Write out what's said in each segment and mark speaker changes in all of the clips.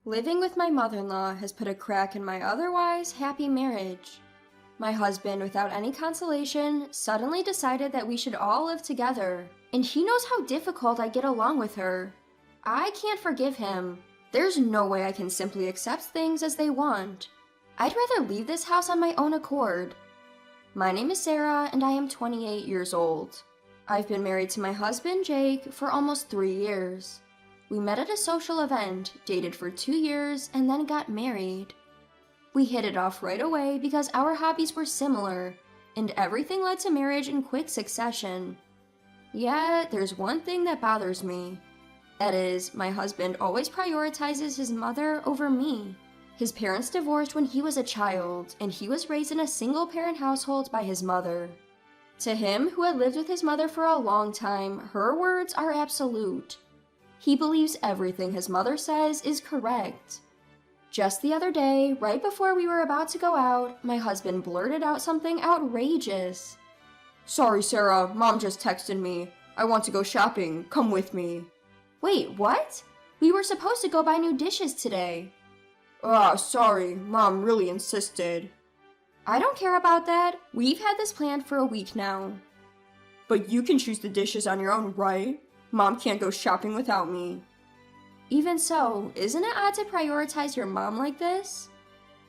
Speaker 1: Living with my mother-in-law has put a crack in my otherwise happy marriage. My husband, without any consolation, suddenly decided that we should all live together, and he knows how difficult I get along with her. I can't forgive him. There's no way I can simply accept things as they want. I'd rather leave this house on my own accord. My name is Sarah, and I am 28 years old. I've been married to my husband, Jake, for almost 3 years. We met at a social event, dated for 2 years, and then got married. We hit it off right away because our hobbies were similar, and everything led to marriage in quick succession. Yet, there's one thing that bothers me. That is, my husband always prioritizes his mother over me. His parents divorced when he was a child, and he was raised in a single-parent household by his mother. To him, who had lived with his mother for a long time, her words are absolute. He believes everything his mother says is correct. Just the other day, right before we were about to go out, my husband blurted out something outrageous. "Sorry, Sarah, Mom just texted me. I want to go shopping. Come with me." Wait, what? We were supposed to go buy new dishes today. Sorry, Mom really insisted. I don't care about that. We've had this planned for a week now. But you can choose the dishes on your own, right? Mom can't go shopping without me. Even so, isn't it odd to prioritize your mom like this?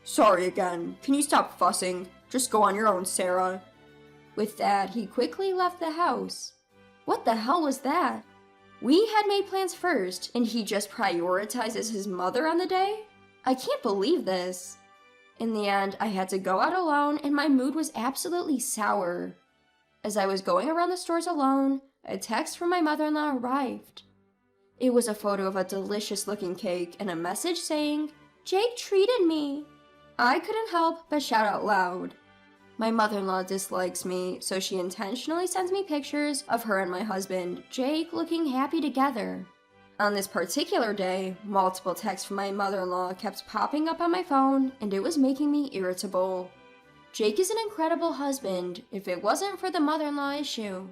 Speaker 1: Sorry again. Can you stop fussing? Just go on your own, Sarah. With that, he quickly left the house. What the hell was that? We had made plans first, and he just prioritizes his mother on the day? I can't believe this. In the end, I had to go out alone, and my mood was absolutely sour. As I was going around the stores alone, a text from my mother-in-law arrived. It was a photo of a delicious-looking cake and a message saying, "Jake treated me." I couldn't help but shout out loud. My mother-in-law dislikes me, so she intentionally sends me pictures of her and my husband, Jake, looking happy together. On this particular day, multiple texts from my mother-in-law kept popping up on my phone, and it was making me irritable. Jake is an incredible husband, if it wasn't for the mother-in-law issue.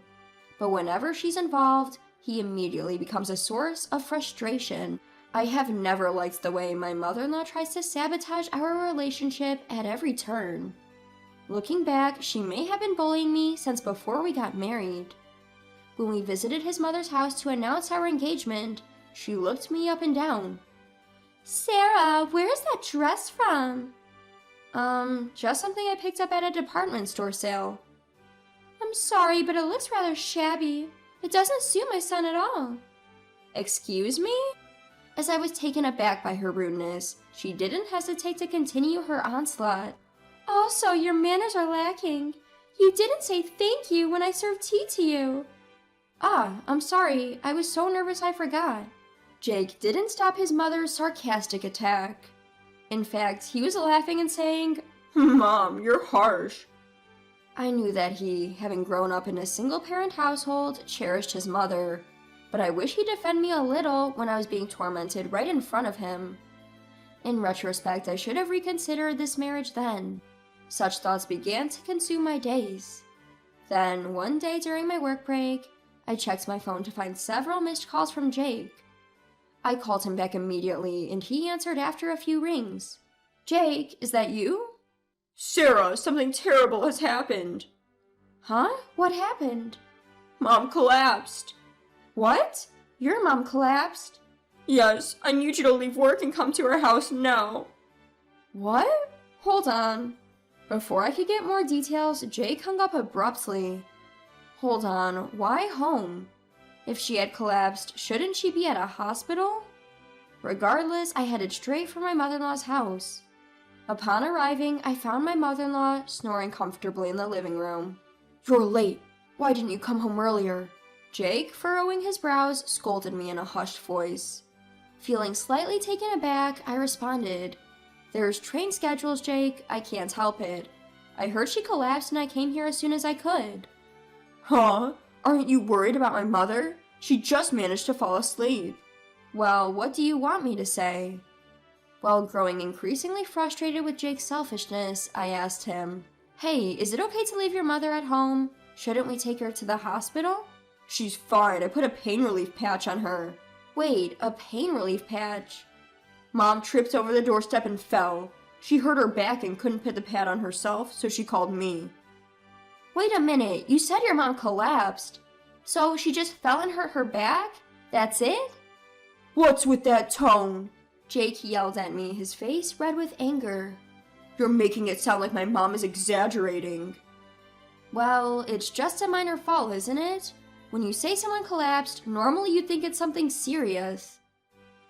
Speaker 1: But whenever she's involved, he immediately becomes a source of frustration. I have never liked the way my mother-in-law tries to sabotage our relationship at every turn. Looking back, she may have been bullying me since before we got married. When we visited his mother's house to announce our engagement, she looked me up and down. "Sarah, where's that dress from?" Just something I picked up at a department store sale. "I'm sorry, but it looks rather shabby. It doesn't suit my son at all." Excuse me? As I was taken aback by her rudeness, she didn't hesitate to continue her onslaught. "Also, your manners are lacking. You didn't say thank you when I served tea to you." I'm sorry. I was so nervous I forgot. Jake didn't stop his mother's sarcastic attack. In fact, he was laughing and saying, "Mom, you're harsh." I knew that he, having grown up in a single-parent household, cherished his mother, but I wish he'd defend me a little when I was being tormented right in front of him. In retrospect, I should have reconsidered this marriage then. Such thoughts began to consume my days. Then, one day during my work break, I checked my phone to find several missed calls from Jake. I called him back immediately, and he answered after a few rings. "Jake, is that you?" "Sarah, something terrible has happened." "Huh? What happened?" "Mom collapsed." "What? Your mom collapsed?" "Yes, I need you to leave work and come to our house now." "What? Hold on." Before I could get more details, Jake hung up abruptly. Hold on, why home? If she had collapsed, shouldn't she be at a hospital? Regardless, I headed straight for my mother-in-law's house. Upon arriving, I found my mother-in-law snoring comfortably in the living room. "You're late. Why didn't you come home earlier?" Jake, furrowing his brows, scolded me in a hushed voice. Feeling slightly taken aback, I responded, "There's train schedules, Jake. I can't help it. I heard she collapsed and I came here as soon as I could." "Huh? Aren't you worried about my mother? She just managed to fall asleep." "Well, what do you want me to say?" While growing increasingly frustrated with Jake's selfishness, I asked him, "Hey, is it okay to leave your mother at home? Shouldn't we take her to the hospital?" "She's fine. I put a pain relief patch on her." "Wait, a pain relief patch?" Mom tripped over the doorstep and fell. She hurt her back and couldn't put the pad on herself, so she called me. Wait a minute, you said your mom collapsed. So she just fell and hurt her back? That's it? What's with that tone? Jake yelled at me, his face red with anger. You're making it sound like my mom is exaggerating. Well, it's just a minor fall, isn't it? When you say someone collapsed, normally you'd think it's something serious.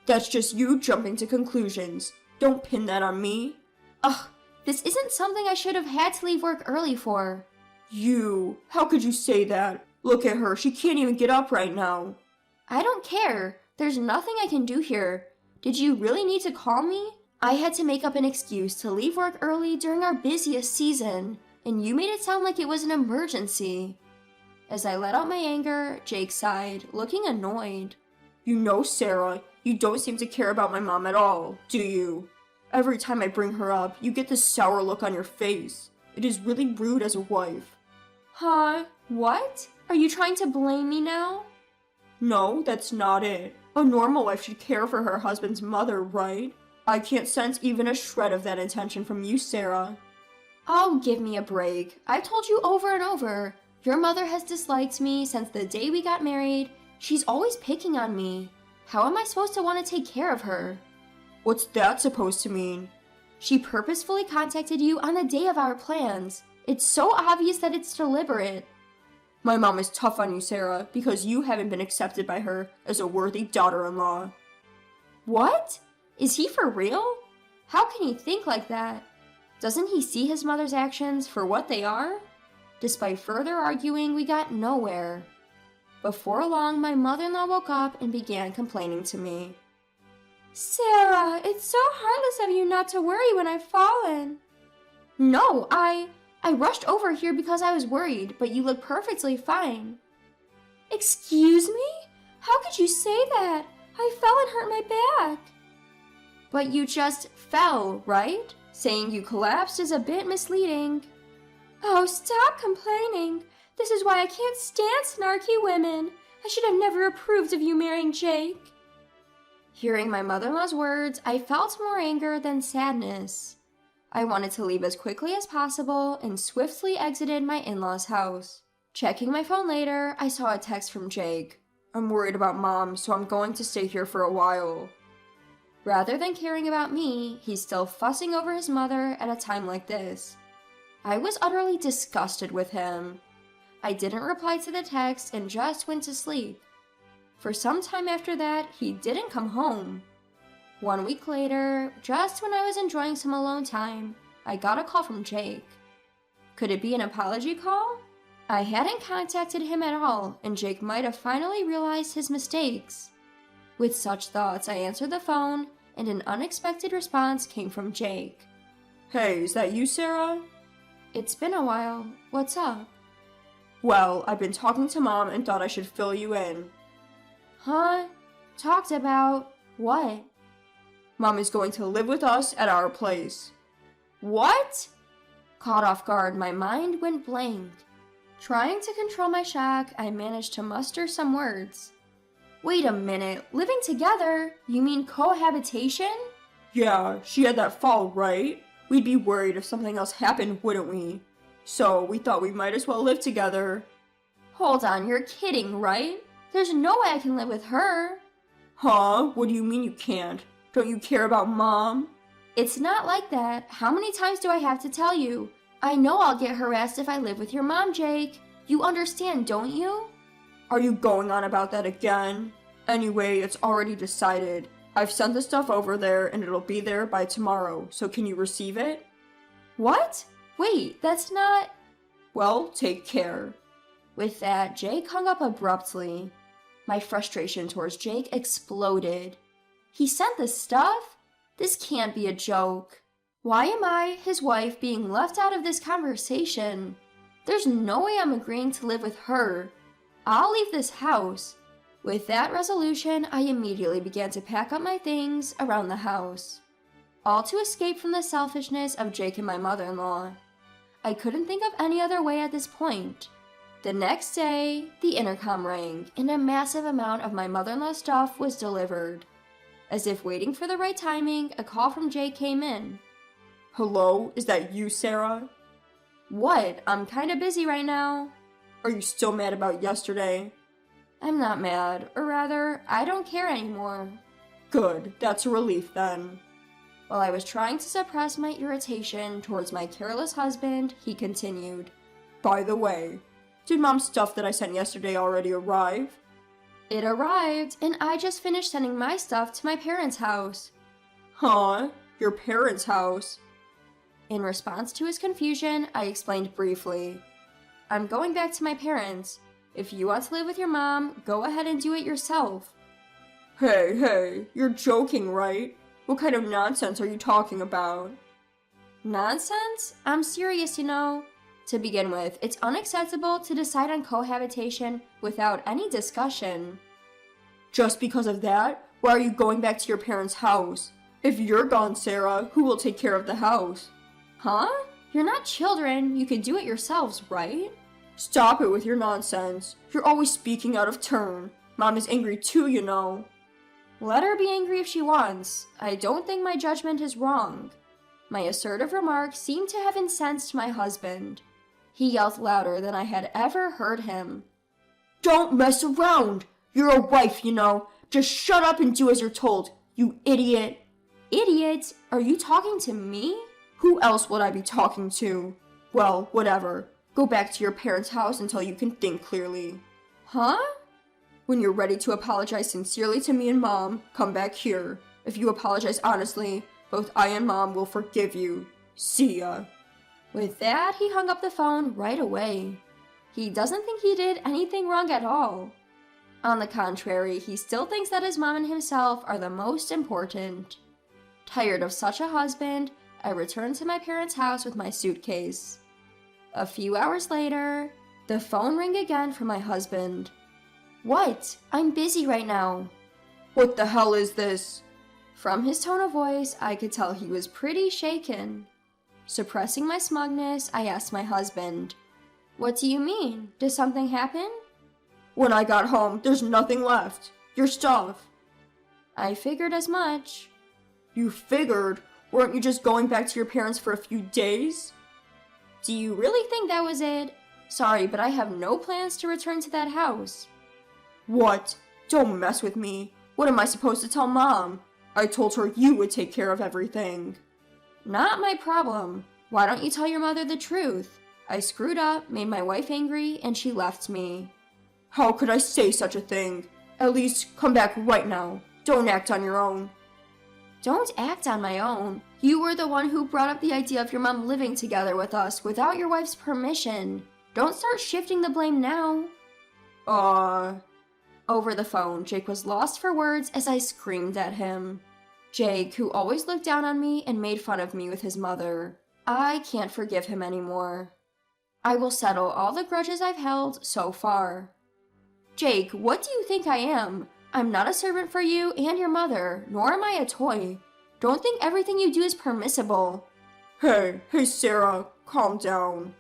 Speaker 1: That's just you jumping to conclusions. Don't pin that on me. Ugh, this isn't something I should have had to leave work early for. You, how could you say that? Look at her, she can't even get up right now. I don't care. There's nothing I can do here. Did you really need to call me? I had to make up an excuse to leave work early during our busiest season, and you made it sound like it was an emergency. As I let out my anger, Jake sighed, looking annoyed. You know, Sarah, you don't seem to care about my mom at all, do you? Every time I bring her up, you get this sour look on your face. It is really rude as a wife. Huh? What? Are you trying to blame me now? No, that's not it. A normal wife should care for her husband's mother, right? I can't sense even a shred of that intention from you, Sarah. Oh, give me a break. I've told you over and over. Your mother has disliked me since the day we got married. She's always picking on me. How am I supposed to want to take care of her? What's that supposed to mean? She purposefully contacted you on the day of our plans. It's so obvious that it's deliberate. My mom is tough on you, Sarah, because you haven't been accepted by her as a worthy daughter-in-law. What? Is he for real? How can he think like that? Doesn't he see his mother's actions for what they are? Despite further arguing, we got nowhere. Before long, my mother-in-law woke up and began complaining to me. Sarah, it's so heartless of you not to worry when I've fallen. No, I rushed over here because I was worried, but you look perfectly fine. Excuse me? How could you say that? I fell and hurt my back. But you just fell, right? Saying you collapsed is a bit misleading. Oh, stop complaining. This is why I can't stand snarky women. I should have never approved of you marrying Jake. Hearing my mother-in-law's words, I felt more anger than sadness. I wanted to leave as quickly as possible and swiftly exited my in-laws' house. Checking my phone later, I saw a text from Jake. I'm worried about Mom, so I'm going to stay here for a while. Rather than caring about me, he's still fussing over his mother at a time like this. I was utterly disgusted with him. I didn't reply to the text and just went to sleep. For some time after that, he didn't come home. 1 week later, just when I was enjoying some alone time, I got a call from Jake. Could it be an apology call? I hadn't contacted him at all, and Jake might have finally realized his mistakes. With such thoughts, I answered the phone, and an unexpected response came from Jake. Hey, is that you, Sarah? It's been a while. What's up? Well, I've been talking to Mom and thought I should fill you in. Huh? Talked about what? Mom is going to live with us at our place. What? Caught off guard, my mind went blank. Trying to control my shock, I managed to muster some words. Wait a minute, living together? You mean cohabitation? Yeah, she had that fall, right? We'd be worried if something else happened, wouldn't we? So we thought we might as well live together. Hold on, you're kidding, right? There's no way I can live with her. Huh? What do you mean you can't? Don't you care about Mom? It's not like that. How many times do I have to tell you? I know I'll get harassed if I live with your mom, Jake. You understand, don't you? Are you going on about that again? Anyway, it's already decided. I've sent the stuff over there and it'll be there by tomorrow, so can you receive it? What? Wait, that's not... Well, take care. With that, Jake hung up abruptly. My frustration towards Jake exploded. He sent the stuff? This can't be a joke. Why am I, his wife, being left out of this conversation? There's no way I'm agreeing to live with her. I'll leave this house. With that resolution, I immediately began to pack up my things around the house. All to escape from the selfishness of Jake and my mother-in-law. I couldn't think of any other way at this point. The next day, the intercom rang, and a massive amount of my mother-in-law's stuff was delivered. As if waiting for the right timing, a call from Jake came in.
Speaker 2: Hello, is that you, Sarah?
Speaker 1: What? I'm kinda busy right now.
Speaker 2: Are you still mad about yesterday?
Speaker 1: I'm not mad, or rather, I don't care anymore.
Speaker 2: Good, that's a relief then.
Speaker 1: While I was trying to suppress my irritation towards my careless husband, he continued.
Speaker 2: By the way, did Mom's stuff that I sent yesterday already arrive?
Speaker 1: It arrived, and I just finished sending my stuff to my parents' house.
Speaker 2: Huh? Your parents' house?
Speaker 1: In response to his confusion, I explained briefly. I'm going back to my parents. If you want to live with your mom, go ahead and do it yourself.
Speaker 2: Hey, you're joking, right? What kind of nonsense are you talking about?
Speaker 1: Nonsense? I'm serious, you know. To begin with, it's unacceptable to decide on cohabitation without any discussion.
Speaker 2: Just because of that, why are you going back to your parents' house? If you're gone, Sarah, who will take care of the house?
Speaker 1: Huh? You're not children, you can do it yourselves, right?
Speaker 2: Stop it with your nonsense. You're always speaking out of turn. Mom is angry too, you know.
Speaker 1: Let her be angry if she wants. I don't think my judgment is wrong. My assertive remark seemed to have incensed my husband. He yelled louder than I had ever heard him.
Speaker 2: Don't mess around! You're a wife, you know. Just shut up and do as you're told, you idiot.
Speaker 1: Idiot? Are you talking to me?
Speaker 2: Who else would I be talking to? Well, whatever. Go back to your parents' house until you can think clearly.
Speaker 1: Huh?
Speaker 2: When you're ready to apologize sincerely to me and Mom, come back here. If you apologize honestly, both I and Mom will forgive you. See ya.
Speaker 1: With that, he hung up the phone right away. He doesn't think he did anything wrong at all. On the contrary, he still thinks that his mom and himself are the most important. Tired of such a husband, I returned to my parents' house with my suitcase. A few hours later, the phone rang again from my husband. What? I'm busy right now.
Speaker 2: What the hell is this?
Speaker 1: From his tone of voice, I could tell he was pretty shaken. Suppressing my smugness, I asked my husband, What do you mean? Did something happen?
Speaker 2: When I got home, there's nothing left. Your stuff.
Speaker 1: I figured as much.
Speaker 2: You figured? Weren't you just going back to your parents for a few days?
Speaker 1: Do you really think that was it? Sorry, but I have no plans to return to that house.
Speaker 2: What? Don't mess with me. What am I supposed to tell Mom? I told her you would take care of everything.
Speaker 1: Not my problem. Why don't you tell your mother the truth? I screwed up, made my wife angry, and she left me.
Speaker 2: How could I say such a thing? At least come back right now. Don't act on your own.
Speaker 1: Don't act on my own. You were the one who brought up the idea of your mom living together with us without your wife's permission. Don't start shifting the blame now. Over the phone, Jake was lost for words as I screamed at him. Jake, who always looked down on me and made fun of me with his mother. I can't forgive him anymore. I will settle all the grudges I've held so far. Jake, what do you think I am? I'm not a servant for you and your mother, nor am I a toy. Don't think everything you do is permissible.
Speaker 2: Hey, Sarah, calm down.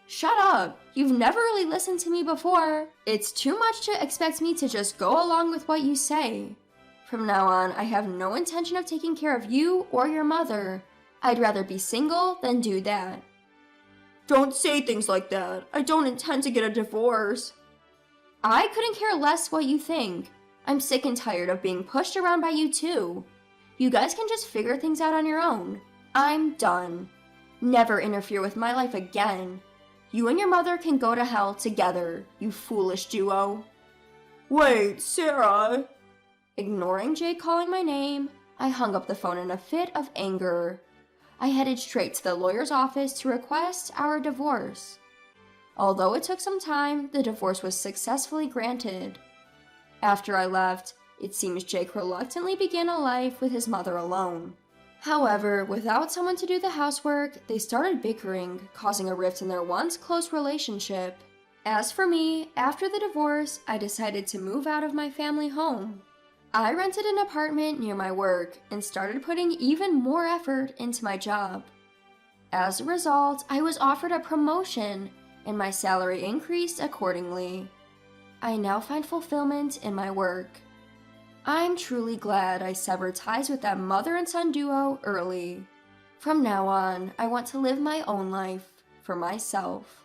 Speaker 1: Shut up! You've never really listened to me before. It's too much to expect me to just go along with what you say. From now on, I have no intention of taking care of you or your mother. I'd rather be single than do that.
Speaker 2: Don't say things like that. I don't intend to get a divorce.
Speaker 1: I couldn't care less what you think. I'm sick and tired of being pushed around by you too. You guys can just figure things out on your own. I'm done. Never interfere with my life again. You and your mother can go to hell together, you foolish duo.
Speaker 2: Wait, Sarah.
Speaker 1: Ignoring Jake calling my name, I hung up the phone in a fit of anger. I headed straight to the lawyer's office to request our divorce. Although it took some time, the divorce was successfully granted. After I left, it seems Jake reluctantly began a life with his mother alone. However, without someone to do the housework, they started bickering, causing a rift in their once close relationship. As for me, after the divorce, I decided to move out of my family home. I rented an apartment near my work and started putting even more effort into my job. As a result, I was offered a promotion, and my salary increased accordingly. I now find fulfillment in my work. I'm truly glad I severed ties with that mother and son duo early. From now on, I want to live my own life for myself.